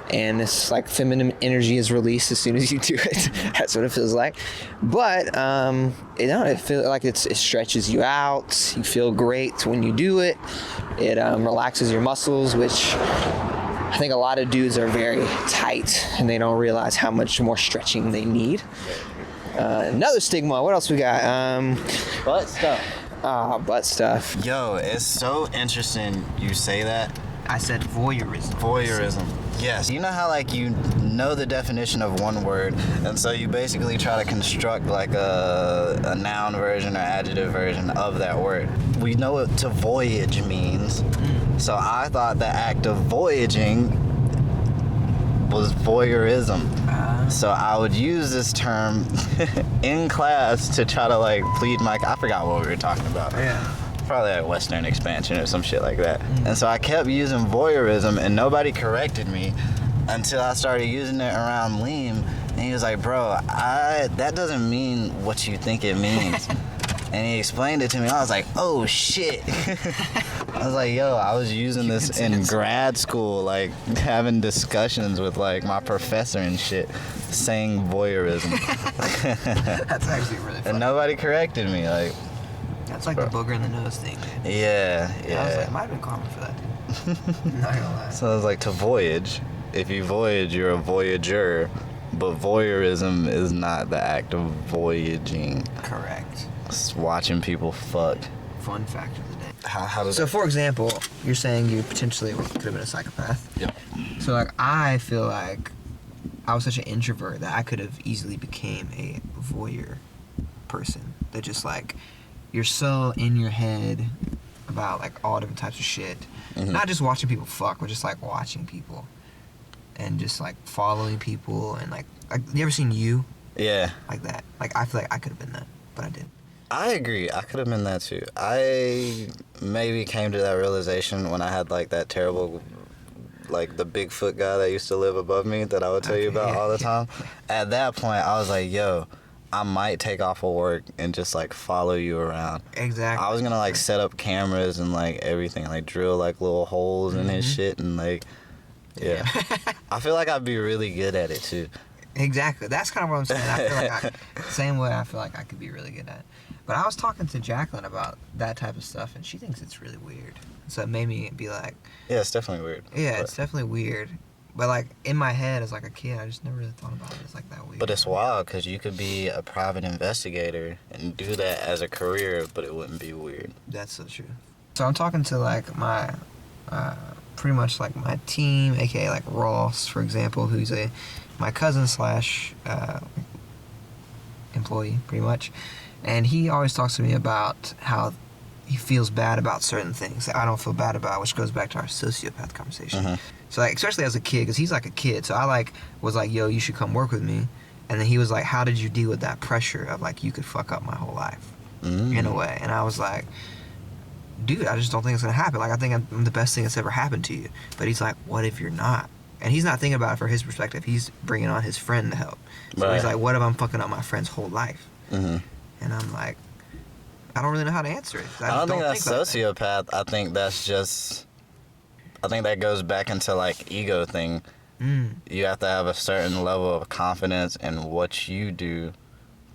And it's like feminine energy is released as soon as you do it. That's what it feels like. But it feels like it stretches you out. You feel great when you do it. It relaxes your muscles, which I think a lot of dudes are very tight and they don't realize how much more stretching they need. Another stigma. What else we got? Butt stuff. Butt stuff. Yo, it's so interesting you say that. I said voyeurism. Voyeurism. Yes. You know how like you know the definition of one word, and so you basically try to construct like a noun version or adjective version of that word. We know what to voyage means, so I thought the act of voyaging was voyeurism. So I would use this term in class to try to like plead my. I forgot what we were talking about. Yeah. Probably like Western expansion or some shit like that. And so I kept using voyeurism and nobody corrected me until I started using it around Liam, and he was like, bro, that doesn't mean what you think it means. And he explained it to me. I was like, oh shit. I was like, yo, I was using this in grad school, like having discussions with like my professor and shit, saying voyeurism. That's actually really funny. And nobody corrected me, like. That's like the booger in the nose thing, man. Yeah. I was like, I might have been common for that, dude. Not gonna lie. So it's like to voyage. If you voyage, you're a voyager, but voyeurism is not the act of voyaging. Correct. It's watching people fuck. Fun fact of the day. How does So, for example, you're saying you potentially could have been a psychopath. Yeah. So, like, I feel like I was such an introvert that I could have easily became a voyeur person. That just like, you're so in your head about like all different types of shit. Not just watching people fuck, but just like watching people and just like following people and like you ever seen You? Yeah. Like that. Like I feel like I could have been that, but I didn't. I agree. I could have been that too. I maybe came to that realization when I had like that terrible, like the Bigfoot guy that used to live above me that I would tell you about all the time. At that point, I was like, yo, I might take off of work and just like follow you around. Exactly. I was gonna like set up cameras and like everything, like drill like little holes in his shit and like, yeah. I feel like I'd be really good at it too. Exactly. That's kind of what I'm saying. I feel like same way I feel like I could be really good at it. But I was talking to Jacqueline about that type of stuff, and she thinks it's really weird. So it made me be like... Yeah, it's definitely weird. Yeah, it's definitely weird. But like in my head as like a kid, I just never really thought about it as like that weird. But it's wild because you could be a private investigator and do that as a career, but it wouldn't be weird. That's so true. So I'm talking to like my... pretty much like my team, aka like Ross, for example, who's my cousin slash employee, pretty much. And he always talks to me about how he feels bad about certain things that I don't feel bad about, which goes back to our sociopath conversation. So like, especially as a kid, because he's like a kid, so I like was like, yo, you should come work with me, and then he was like, how did you deal with that pressure of like you could fuck up my whole life in a way? And I was like, dude, I just don't think it's gonna happen. Like, I think I'm the best thing that's ever happened to you. But he's like, what if you're not? And he's not thinking about it from his perspective. He's bringing on his friend to help. So he's like, what if I'm fucking up my friend's whole life? And I'm like, I don't really know how to answer it. I don't think that's sociopath. I think that's just, I think that goes back into like ego thing. You have to have a certain level of confidence in what you do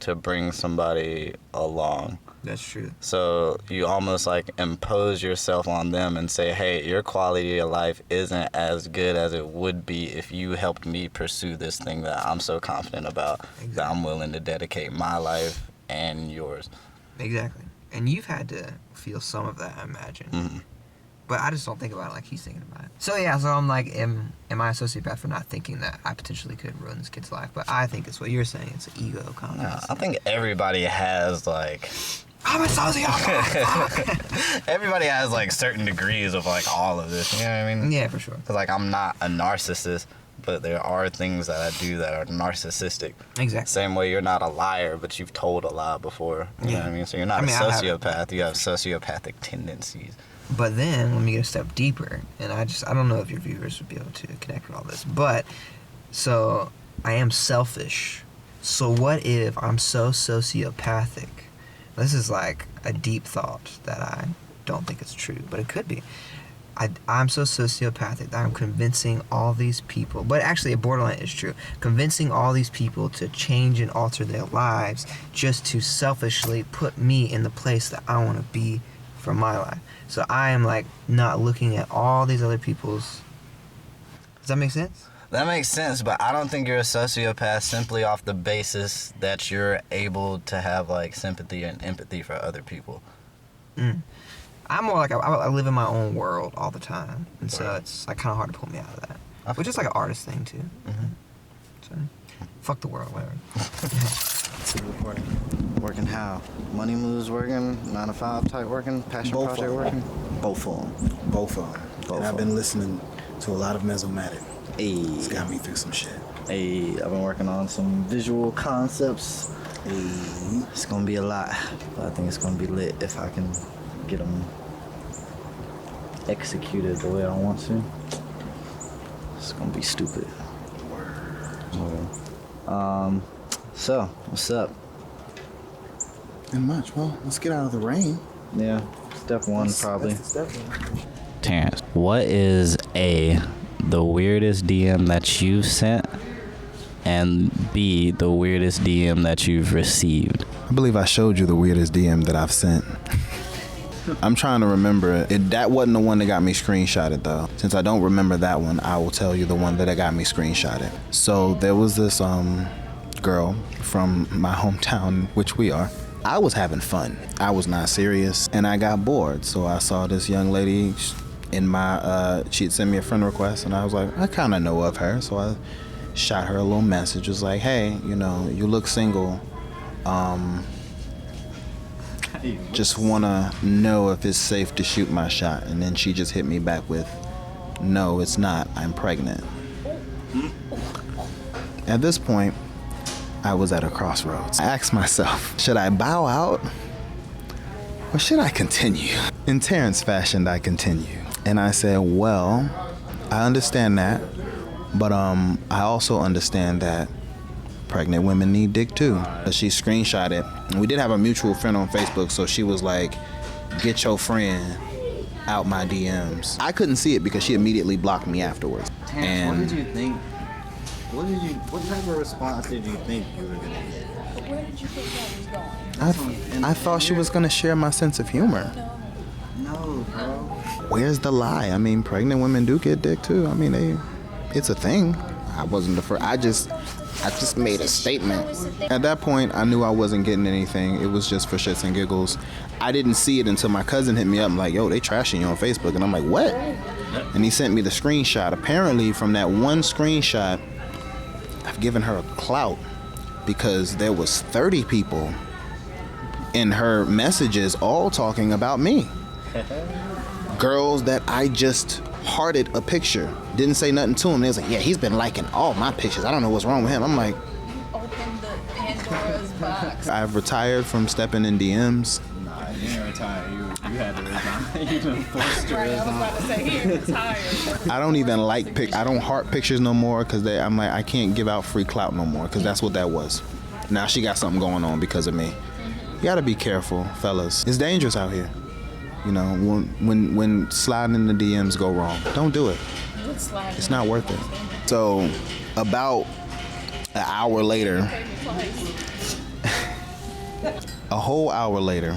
to bring somebody along. That's true. So you almost like impose yourself on them and say, hey, your quality of life isn't as good as it would be if you helped me pursue this thing that I'm so confident about, that I'm willing to dedicate my life and yours. Exactly. And you've had to feel some of that, I imagine. But I just don't think about it like he's thinking about it. So yeah, so I'm like, am I a sociopath for not thinking that I potentially could ruin this kid's life? But I think it's what you're saying. It's an ego confidence. I think everybody has like... I'm a sociopath. Everybody has like certain degrees of like all of this. You know what I mean? Yeah, for sure. Cause like I'm not a narcissist, but there are things that I do that are narcissistic. Exactly. Same way you're not a liar, but you've told a lie before. You know what I mean? So you're not a sociopath. You have sociopathic tendencies. But then let me get a step deeper, and I don't know if your viewers would be able to connect with all this, but so I am selfish. So what if I'm so sociopathic? This is like a deep thought that I don't think it's true, but it could be. I'm so sociopathic that I'm convincing all these people, but actually a borderline is true, convincing all these people to change and alter their lives just to selfishly put me in the place that I want to be for my life. So I am like not looking at all these other people's... Does that make sense? That makes sense, but I don't think you're a sociopath simply off the basis that you're able to have like sympathy and empathy for other people. I'm more like I live in my own world all the time, and so it's like kind of hard to pull me out of that. Which is like an artist thing too. So fuck the world, whatever. See, recording. Working how? Money moves working, 9 to 5 type working, passion Both project of them. working? Both of them. Both of them. And I've been listening to a lot of Mesomatic. Hey. It's got me through some shit. Hey, I've been working on some visual concepts. Hey. It's gonna be a lot, but I think it's gonna be lit if I can get them executed the way I want to. It's gonna be stupid. Okay. So, what's up? Not much. Well, let's get out of the rain. Yeah, step one probably. That's the step one. Terrence, what is the weirdest DM that you've sent, and B, the weirdest DM that you've received? I believe I showed you the weirdest DM that I've sent. I'm trying to remember it. That wasn't the one that got me screenshotted though. Since I don't remember that one, I will tell you the one that got me screenshotted. So there was this girl from my hometown, which we are. I was having fun. I was not serious, and I got bored. So I saw this young lady in my, she'd send me a friend request, and I was like, I kind of know of her. So I shot her a little message. It was like, hey, you know, you look single. Just want to know if it's safe to shoot my shot. And then she just hit me back with, no, it's not. I'm pregnant. At this point, I was at a crossroads. I asked myself, should I bow out or should I continue? In Terrence fashion, I continue. And I said, well, I understand that, but I also understand that pregnant women need dick too. She screenshot it. And we did have a mutual friend on Facebook, so she was like, get your friend out my DMs. I couldn't see it because she immediately blocked me afterwards. Terrence, what did you think? What type of response did you think you were gonna get? Where did you think that was going? I thought she was gonna share my sense of humor. No, bro. Where's the lie? I mean, pregnant women do get dick too. I mean, it's a thing. I wasn't the first. I just made a statement. At that point, I knew I wasn't getting anything. It was just for shits and giggles. I didn't see it until my cousin hit me up and like, yo, they trashing you on Facebook. And I'm like, what? And he sent me the screenshot. Apparently, from that one screenshot, I've given her a clout because there was 30 people in her messages all talking about me. Girls that I just hearted a picture. Didn't say nothing to him. They was like, yeah, he's been liking all my pictures. I don't know what's wrong with him. I'm like, Open the Pandora's box. I've retired from stepping in DMs. Nah, you ain't retired. You had to resign. You done forced to Right, I was about to say, he retired. I don't even I don't heart pictures no more because I'm like, I can't give out free clout no more because that's what that was. Now she got something going on because of me. You gotta be careful, fellas. It's dangerous out here. You know, when sliding in the DMs go wrong, don't do it. It's not worth it. So about an hour later, a whole hour later,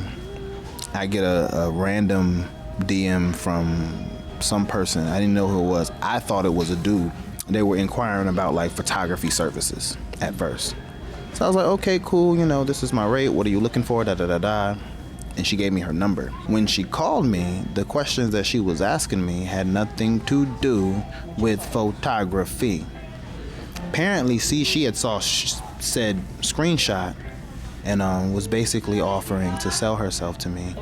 I get a random DM from some person. I didn't know who it was. I thought it was a dude. They were inquiring about like photography services at first. So I was like, okay, cool. You know, this is my rate. What are you looking for? Da da da da. And she gave me her number. When she called me, the questions that she was asking me had nothing to do with photography. Apparently, she had said screenshot and was basically offering to sell herself to me.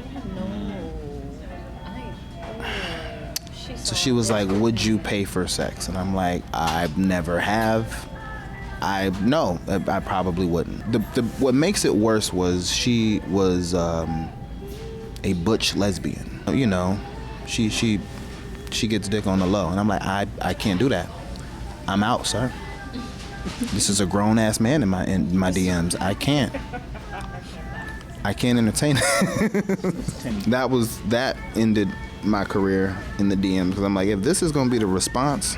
So she was like, would you pay for sex? And I'm like, I never have. I probably wouldn't. What makes it worse was she was a butch lesbian. You know, she gets dick on the low, and I'm like, I can't do that. I'm out, sir. This is a grown ass man in my DMs. I can't entertain it. That ended my career in the DMs because I'm like, if this is gonna be the response,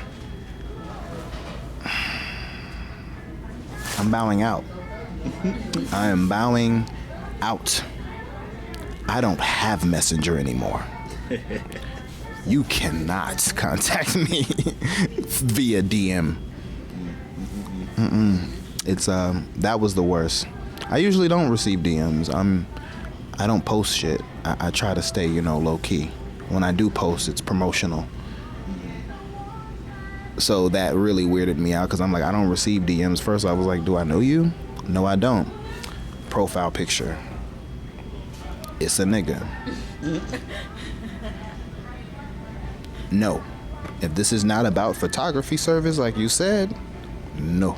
I'm bowing out. I am bowing out. I don't have Messenger anymore. You cannot contact me via DM. It's that was the worst. I usually don't receive DMs. I don't post shit. I try to stay, low key. When I do post, it's promotional. So that really weirded me out because I'm like, I don't receive DMs. First, I was like, do I know you? No, I don't. Profile picture. It's a nigga. No. If this is not about photography service, like you said, no.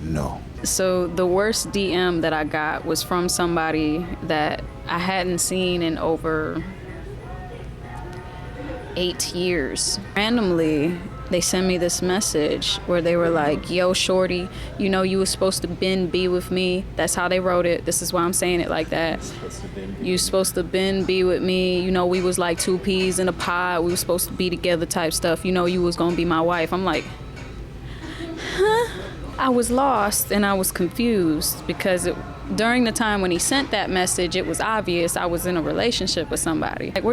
No. So the worst DM that I got was from somebody that I hadn't seen in over 8 years. Randomly, they sent me this message where they were like, yo, shorty, you were supposed to be with me. That's how they wrote it. This is why I'm saying it like that. You supposed to be with me. We was like 2 peas in a pod. We was supposed to be together type stuff. You was gonna be my wife. I'm like, huh? I was lost and I was confused because during the time when he sent that message, it was obvious I was in a relationship with somebody. Like,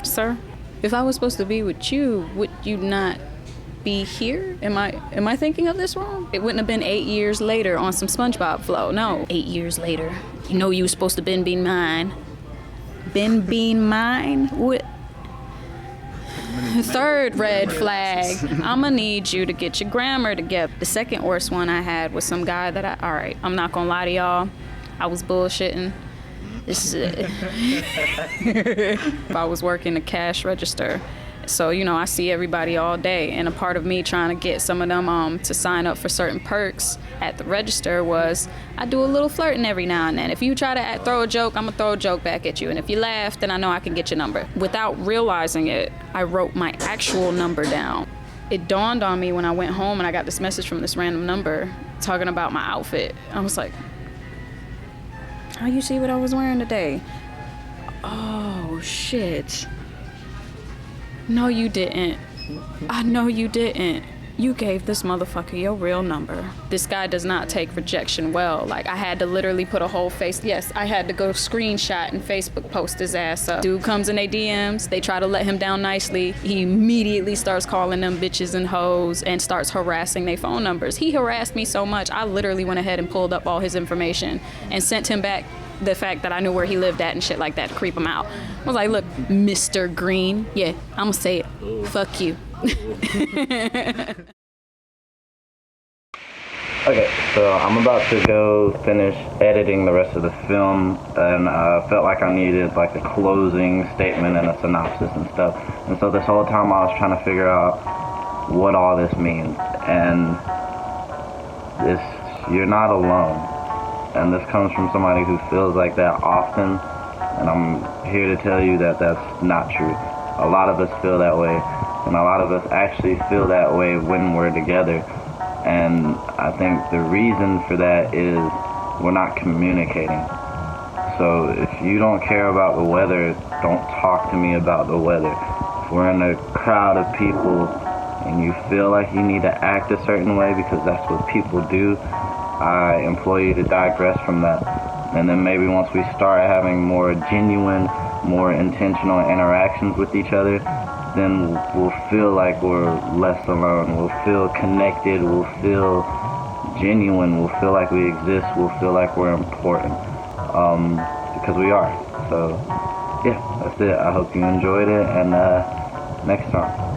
sir, if I was supposed to be with you, would you not be here? Am I thinking of this wrong? It wouldn't have been 8 years later on some SpongeBob flow. No, 8 years later. You were supposed to be mine. Be mine? What? Third red flag. I'ma need you to get your grammar together. The second worst one I had was some guy that alright, I'm not gonna lie to y'all. I was bullshitting. This is it. I was working the cash register. So, I see everybody all day. And a part of me trying to get some of them to sign up for certain perks at the register was I do a little flirting every now and then. If you try to throw a joke, I'm going to throw a joke back at you. And if you laugh, then I know I can get your number. Without realizing it, I wrote my actual number down. It dawned on me when I went home and I got this message from this random number talking about my outfit. I was like, oh, you see what I was wearing today? Oh, shit. No, you didn't. I know you didn't. You gave this motherfucker your real number. This guy does not take rejection well. Like, I had to literally put a whole face. Yes, I had to go screenshot and Facebook post his ass up. Dude comes in their DMs. They try to let him down nicely. He immediately starts calling them bitches and hoes and starts harassing their phone numbers. He harassed me so much, I literally went ahead and pulled up all his information and sent him back the fact that I knew where he lived at and shit like that to creep him out. I was like, look, Mr. Green. Yeah, I'm gonna say it. Fuck you. Okay, so I'm about to go finish editing the rest of the film, and I felt like I needed like a closing statement and a synopsis and stuff. And so this whole time I was trying to figure out what all this means. And you're not alone. And this comes from somebody who feels like that often. And I'm here to tell you that that's not true. A lot of us feel that way, and a lot of us actually feel that way when we're together. And I think the reason for that is we're not communicating. So if you don't care about the weather, don't talk to me about the weather. If we're in a crowd of people and you feel like you need to act a certain way because that's what people do, I implore you to digress from that. And then maybe once we start having more genuine, more intentional interactions with each other, then we'll feel like we're less alone. We'll feel connected. We'll feel genuine. We'll feel like we exist. We'll feel like we're important. Because we are. So, yeah, that's it. I hope you enjoyed it. And next time.